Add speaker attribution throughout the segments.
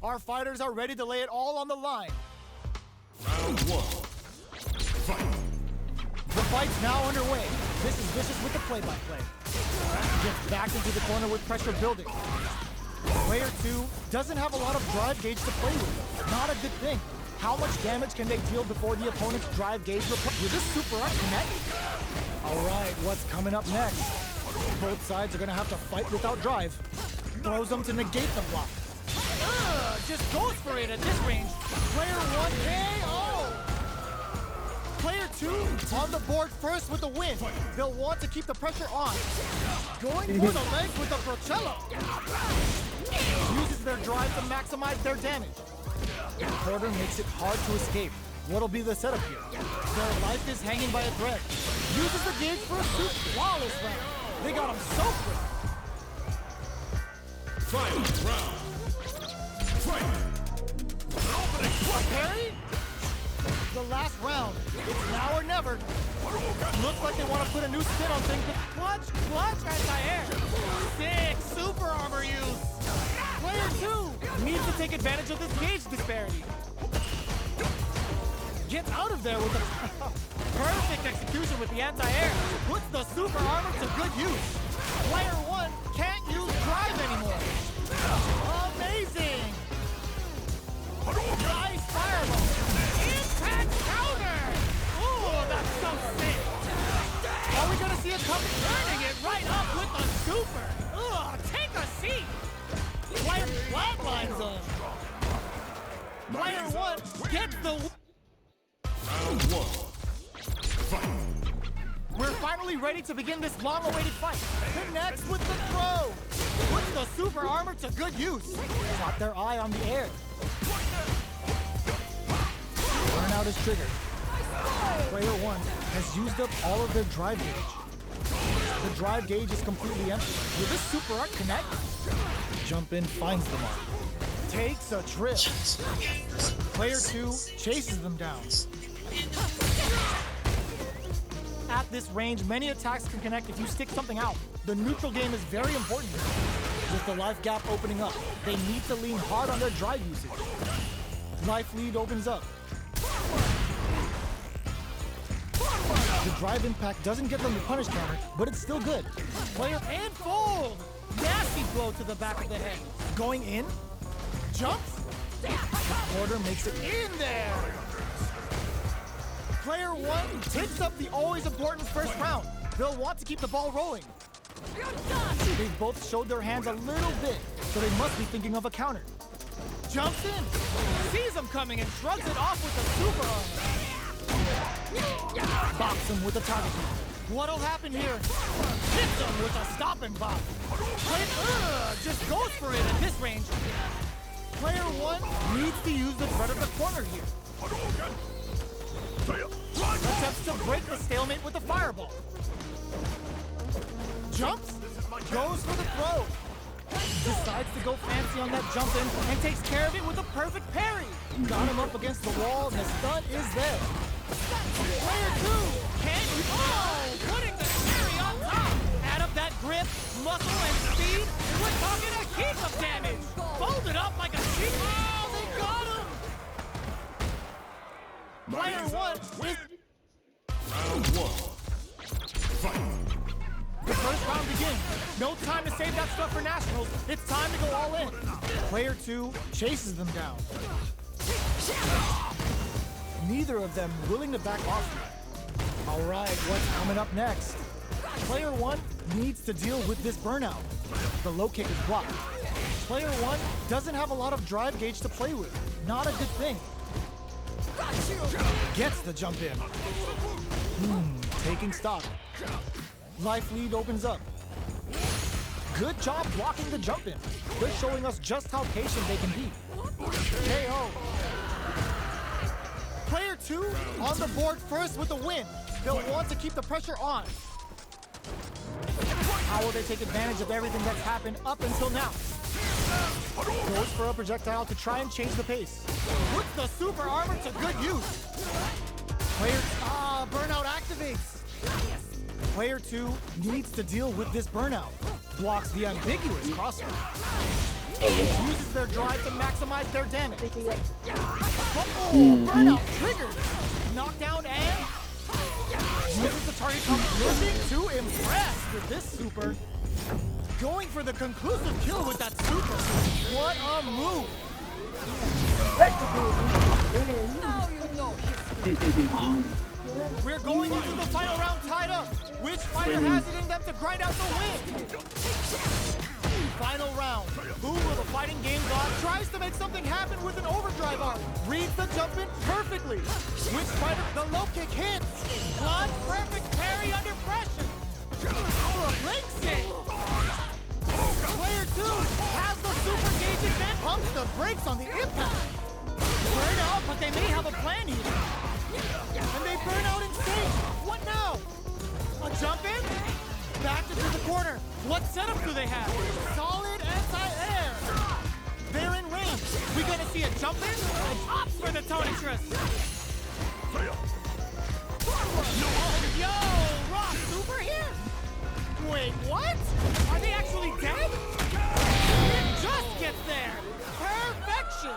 Speaker 1: Our fighters are ready to lay it all on the line.
Speaker 2: Round one. Fight.
Speaker 1: The fight's now underway. This is Vicious with the play-by-play. Gets back into the corner with pressure building. Player 2 doesn't have a lot of drive gauge to play with. Not a good thing. How much damage can they deal before the opponent's drive gauge will this super art connect? Alright, what's coming up next? Both sides are gonna have to fight without drive. Throws them to negate the block. Just goes for it at this range. Player 1 KO! Player 2 on the board first with the win. They'll want to keep the pressure on. Going for the legs with the Brochello. Uses their drive to maximize their damage. The quarter makes it hard to escape. What'll be the setup here? Their life is hanging by a thread. Uses the gauge for a super flawless round. They got him so quick.
Speaker 2: Final round. Fight.
Speaker 1: A parry? The last round. It's now or never. Looks like they want to put a new spin on things. Clutch, anti-air. Sick super armor use. Player 2 needs to take advantage of this gauge disparity. Gets out of there with a perfect execution with the anti-air. Puts the super armor to good use. Player 1 can't use drive anymore. Amazing! Nice fireball. Impact counter! Ooh, that's so sick. Are we gonna see it coming? Turning it right up with a super. Ugh, take a seat. Player flatlines him. Player 1 gets the...
Speaker 2: Round one. Fight.
Speaker 1: We're finally ready to begin this long-awaited fight. Connects with the throw. Puts the super armor to good use. Got their eye on the air. Burnout is triggered. Player 1 has used up all of their drive gauge. The drive gauge is completely empty. Will this super art connect? Jump in finds the mark. Takes a trip. Player 2 chases them down. At this range, many attacks can connect if you stick something out. The neutral game is very important. With the life gap opening up, they need to lean hard on their drive usage. Life lead opens up. The drive impact doesn't get them the punish counter, but it's still good. Player and fold! Nasty blow to the back of the head. Going in, jumps, the quarter makes it in there. Player 1 takes up the always important first round. They'll want to keep the ball rolling. They've both showed their hands a little bit, so they must be thinking of a counter. Jumps in, sees him coming and shrugs it off with a super arm. Bops him with a target. What'll happen here? Hits him with a stop and bop. Just goes for it at this range. Player 1 needs to use the threat of the corner here. Attempts to break the stalemate with a fireball. Jumps, goes for the throw. Decides to go fancy on that jump in and takes care of it with a perfect parry. Got him up against the wall and the stun is there. Player 2 can't putting the parry on top. Add up that grip, muscle, and speed, and we're talking a heap of damage. Folded up like a sheep. Oh, they got him! Player 1 is...
Speaker 2: Round one. Fight.
Speaker 1: The first round begins. No time to save that stuff for nationals. It's time to go all in. Player 2 chases them down. Neither of them willing to back off. All right, what's coming up next? Player 1 needs to deal with this burnout. The low kick is blocked. Player 1 doesn't have a lot of drive gauge to play with. Not a good thing. Gets the jump in. Taking stock. Life lead opens up. Good job blocking the jump in. They're showing us just how patient they can be. KO. Player 2 on the board first with the win. They'll want to keep the pressure on. How will they take advantage of everything that's happened up until now? Goes for a projectile to try and change the pace. Puts the super armor to good use. Player, burnout activates. Player 2 needs to deal with this burnout. Blocks the ambiguous crosser.
Speaker 3: Okay.
Speaker 1: Uses their drive to maximize their damage. Oh, burnout triggered. Knockdown and uses the target looking to impress with this super. Going for the conclusive kill with that super. What a move. We're going into the final round tied up. Which fighter has it in them to grind out the win? Final round. Who will the fighting game god tries to make something happen with an overdrive arm? Reads the jump in perfectly. Which fighter the low kick hits? One perfect parry under pressure. Links it. Player 2 has the super gauge advantage. Pumps the brakes on the impact. Burn out, but they may have a plan here. And they burn out in stage. What now? A jump in? Back into the corner. What setup do they have? Solid anti-air. They're in range. We gonna see a jump in? Ops for the Tony Tris. Yo, Rock Super here? Wait, what? Are they actually dead? It just gets there. Perfection.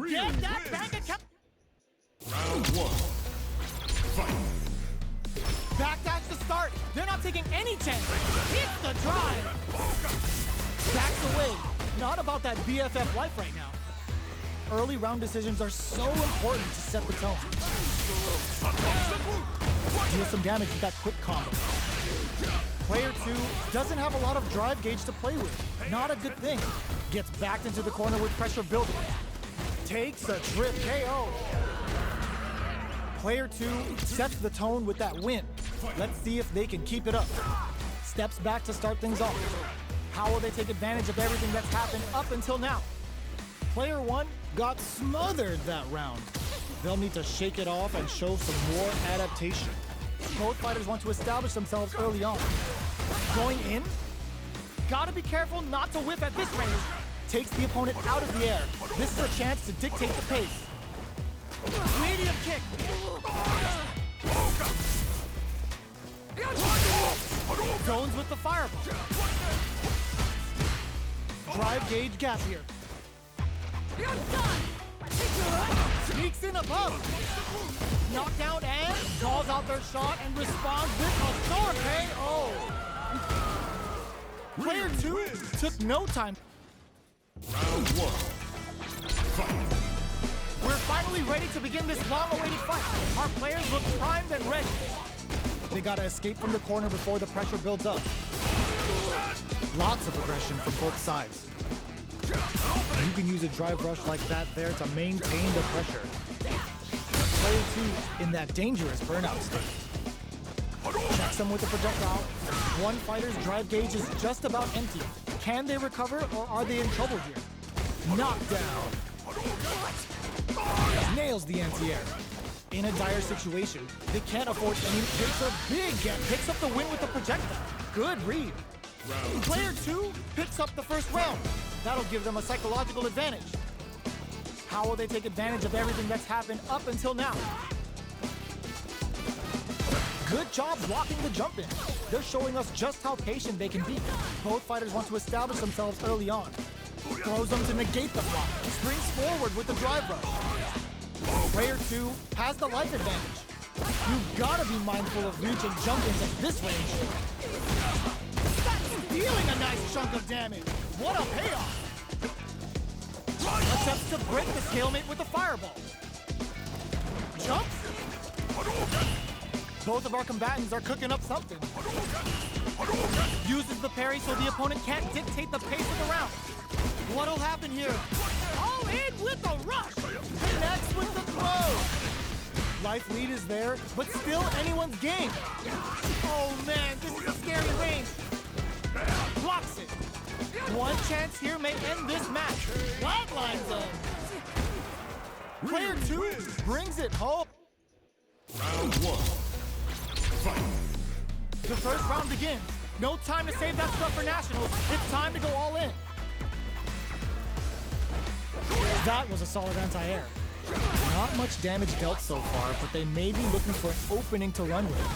Speaker 1: Get that bank account.
Speaker 2: Round 1. Fight.
Speaker 1: Backdash to start. They're not taking any chance. Hits the drive. Backs away. Not about that BFF life right now. Early round decisions are so important to set the tone. Deal some damage with that quick combo. Player 2 doesn't have a lot of drive gauge to play with. Not a good thing. Gets backed into the corner with pressure building. Takes a trip KO. Player 2 sets the tone with that win. Let's see if they can keep it up. Steps back to start things off. How will they take advantage of everything that's happened up until now? Player 1 got smothered that round. They'll need to shake it off and show some more adaptation. Both fighters want to establish themselves early on. Going in? Gotta be careful not to whip at this range. Takes the opponent out of the air. This is a chance to dictate the pace. Medium kick. Zones with the fireball. Drive gauge gap here. Sneaks in above. Knockdown and calls out their shot and responds with a sword KO. Player 2 took no time.
Speaker 2: Round 1. Fight.
Speaker 1: We're finally ready to begin this long-awaited fight. Our players look primed and ready. They gotta escape from the corner before the pressure builds up. Lots of aggression from both sides. You can use a drive rush like that there to maintain the pressure. Player 2 in that dangerous burnout state. Checks them with a projectile. One fighter's drive gauge is just about empty. Can they recover or are they in trouble here? Knockdown. Nails the anti-air. In a dire situation, they can't afford any. Takes a big gap. Picks up the win with the projectile. Good read. Player 2 picks up the first round. That'll give them a psychological advantage. How will they take advantage of everything that's happened up until now? Good job blocking the jump in. They're showing us just how patient they can be. Both fighters want to establish themselves early on. Throws them to negate the block. Springs forward with the drive rush. Player 2 has the life advantage. You've gotta be mindful of reach and jump ins at this range. That's dealing a nice chunk of damage. What a payoff. Attempts to break the stalemate with a fireball. Jumps. Both of our combatants are cooking up something. Uses the parry so the opponent can't dictate the pace of the round. What'll happen here? All in with a rush. Connects with the throw. Life lead is there, but still anyone's game. Oh man, this is a scary range. Blocks it. One chance here may end this match. Flatlines them. Player 2 brings it home.
Speaker 2: Round 1. Fight.
Speaker 1: The first round begins. No time to save that stuff for nationals. It's time to go all in. That was a solid anti-air. Not much damage dealt so far, but they may be looking for an opening to run with.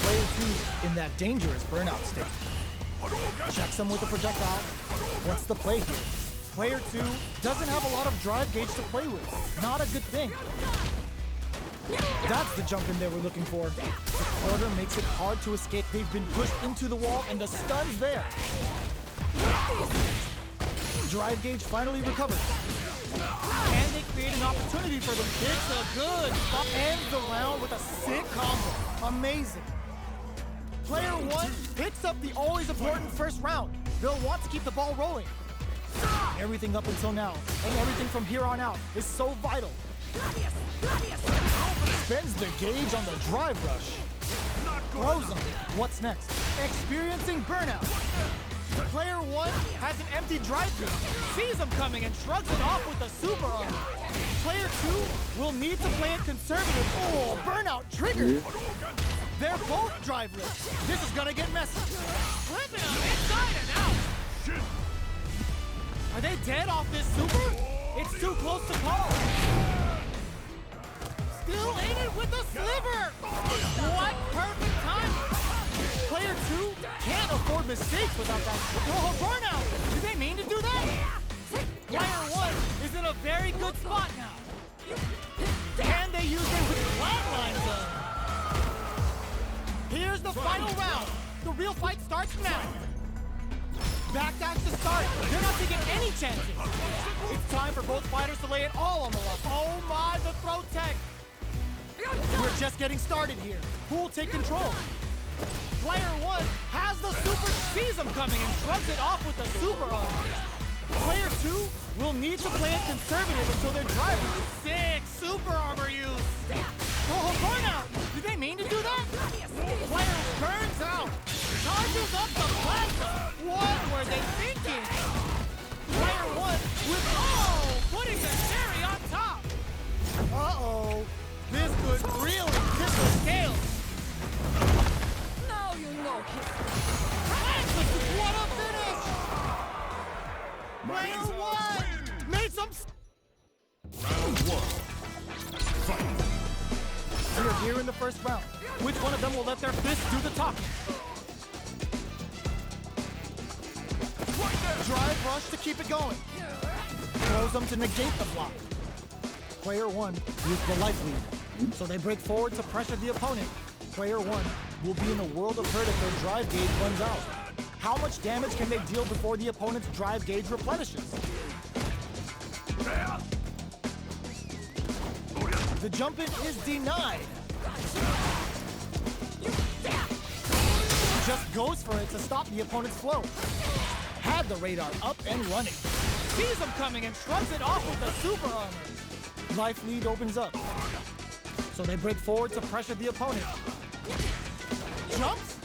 Speaker 1: Player 2 in that dangerous burnout state. Checks him with a projectile. What's the play here? Player 2 doesn't have a lot of drive gauge to play with. Not a good thing. That's the jump in they were looking for. The corner makes it hard to escape. They've been pushed into the wall and the stun's there. Drive gauge finally recovers. And they create an opportunity for them. It's a good stop. Ends the round with a sick combo. Amazing. Player 1 picks up the always important first round. They'll want to keep the ball rolling. Everything up until now, and everything from here on out, is so vital. Spends the gauge on the drive rush. Throws him. What's next? Experiencing burnout. Player 1 has an empty drive gauge, sees him coming and shrugs it off with a super arm. Player 2 will need to play it conservative. Oh, burnout triggered. They're both driveless. This is gonna get messy. Flipping them inside and out. Are they dead off this super? It's too close to call. Still in it with a sliver. What perfect time. Player 2 can't afford mistakes without that. Oh, burnout. Did they mean to do that? Player 1 is in a very good spot now. Can they use it with flatline zone? Here's the final round. The real fight starts now. Backdash to start. They're not taking any chances. It's time for both fighters to lay it all on the line. Oh my, the throw tech. We're just getting started here. Who will take control? Player 1 has the super, sees him coming and shrugs it off with a super arm. Player 2 will need to play it conservative until they're driving. Sick super armor use. Oh, burnout! Did they mean to do that? Player burns out. Charges up the plasma. What were they thinking? Player 1 with, putting the cherry on top. Uh-oh. This could really tip the scales.
Speaker 4: Now you know him.
Speaker 1: What a finish! Player 1 made some...
Speaker 2: Round 1. Fight.
Speaker 1: We're here in the first round. Which one of them will let their fists do the talking? Drive rush to keep it going. Throws them to negate the block. Player 1 used the life lead, so they break forward to pressure the opponent. Player 1 will be in a world of hurt if their drive gauge runs out. How much damage can they deal before the opponent's drive gauge replenishes? The jump-in is denied. Just goes for it to stop the opponent's flow. Had the radar up and running. Sees him coming and shrugs it off with a super armor. Life lead opens up. So they break forward to pressure the opponent. Jumps.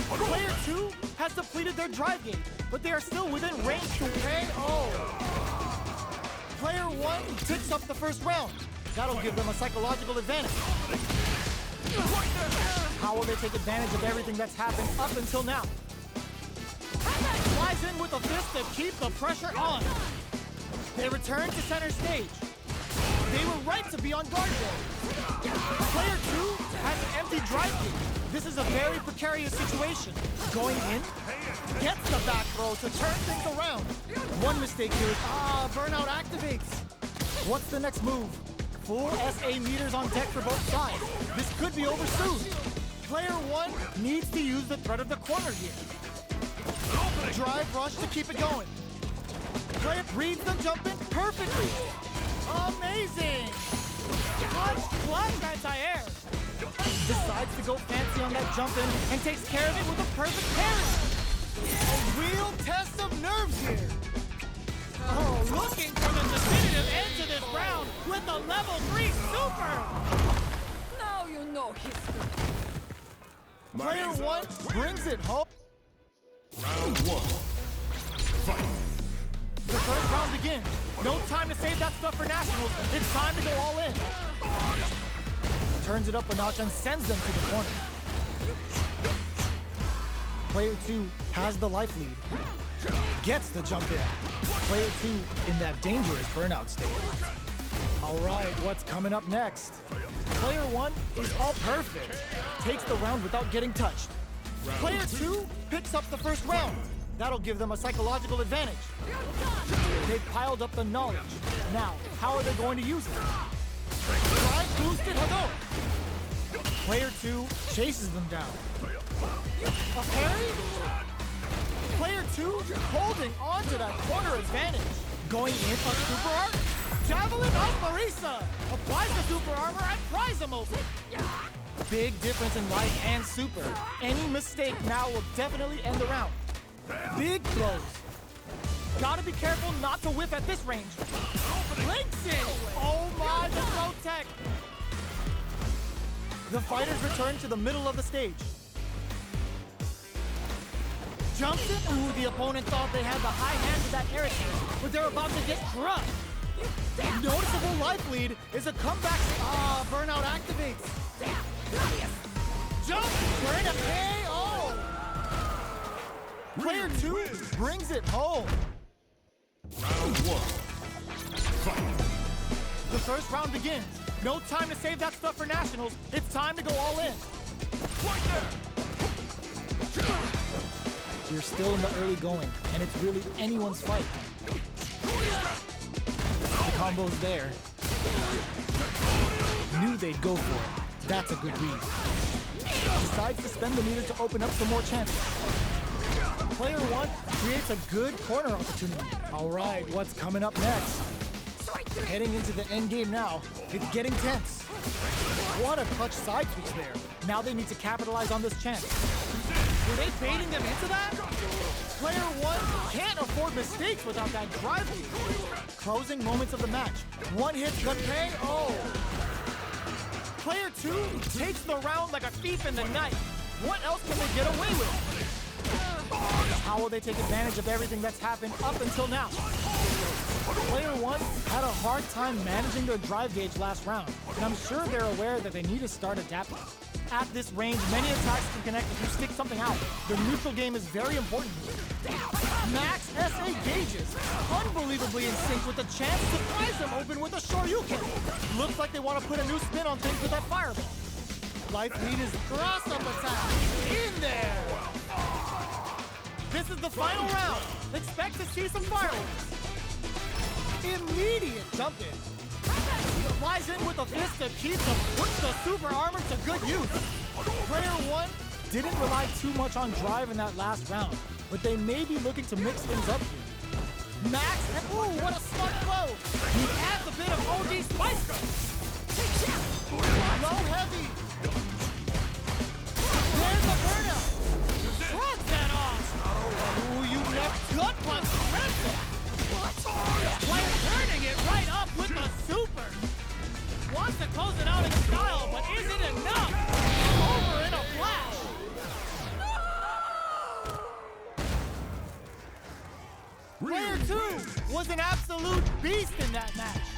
Speaker 1: Player 2 has depleted their drive gauge, but they are still within range to KO. Player 1 takes up the first round. That'll give them a psychological advantage. How will they take advantage of everything that's happened up until now? Flies in with a fist to keep the pressure on. They return to center stage. They were right to be on guard there. Player 2 has an empty drive gauge. This is a very precarious situation. Going in, gets the back throw to turn things around. One mistake here is, burnout activates. What's the next move? Full SA meters on deck for both sides. This could be over soon. Player 1 needs to use the threat of the corner here. Drive rush to keep it going. Player reads the jump in perfectly. Amazing! Clutch anti-air. Decides to go fancy on that jump in and takes care of it with a perfect parry. A real test of nerves here. Oh, looking for the definitive end to this round with a level 3 super.
Speaker 4: Now you know history.
Speaker 1: Player 1 brings it home.
Speaker 2: Round 1. Fight.
Speaker 1: The first round begins. No time to save that stuff for nationals. It's time to go all in. Turns it up a notch and sends them to the corner. Player 2 has the life lead. Gets the jump in. Player 2 in that dangerous burnout state. All right, what's coming up next? Player 1 is all perfect. Takes the round without getting touched. Player 2 picks up the first round. That'll give them a psychological advantage. They've piled up the knowledge. Now, how are they going to use it? Try boosted Hadouken. Player 2 chases them down. A parry? Player 2 holding on to that corner advantage. Going in on super art. Javelin of Marisa applies the super armor and pries them open. Big difference in life and super. Any mistake now will definitely end the round. Big throws. Gotta be careful not to whiff at this range. Links in! Oh my, the throw tech! The fighters return to the middle of the stage. Jumps in. Ooh, the opponent thought they had the high hand with that air attack, but they're about to get crushed. Noticeable life lead is a comeback. Burnout activates. Jump! We're in a KO! Player 2 brings it home.
Speaker 2: Round 1. Fight.
Speaker 1: The first round begins. No time to save that stuff for nationals. It's time to go all in.
Speaker 2: Right there.
Speaker 1: You're still in the early going, and it's really anyone's fight. The combo's there. Knew they'd go for it. That's a good read. Decides to spend the meter to open up some more chances. Player 1 creates a good corner opportunity. All right, what's coming up next? Heading into the end game now. It's getting tense. What a clutch side switch there. Now they need to capitalize on this chance. Were they baiting them into that? Player 1 can't afford mistakes without that drive lead. Closing moments of the match. One hit, the KO. Player 2 takes the round like a thief in the night. What else can they get away with? How will they take advantage of everything that's happened up until now? Player 1 had a hard time managing their drive gauge last round, and I'm sure they're aware that they need to start adapting. At this range, many attacks can connect if you stick something out. The neutral game is very important here. Max SA gauges, unbelievably in sync with the chance to prize them open with a Shoryuken. Looks like they want to put a new spin on things with that fireball. Life lead is cross-up attack. In there! This is the final round. Expect to see some fireworks. Immediate jump in. Flies in with a fist that puts the super armor to good use. Player 1 didn't rely too much on drive in that last round, but they may be looking to mix things up here. Max, and ooh, what a smart blow! He adds a bit of OD spice. Low heavy. There's a burnout. Shrugs that off. Ooh, you left gut punch. Player turning it right up with the super. Wants to close it out in style, but is it enough? Over in a flash. Player 2 was an absolute beast in that match.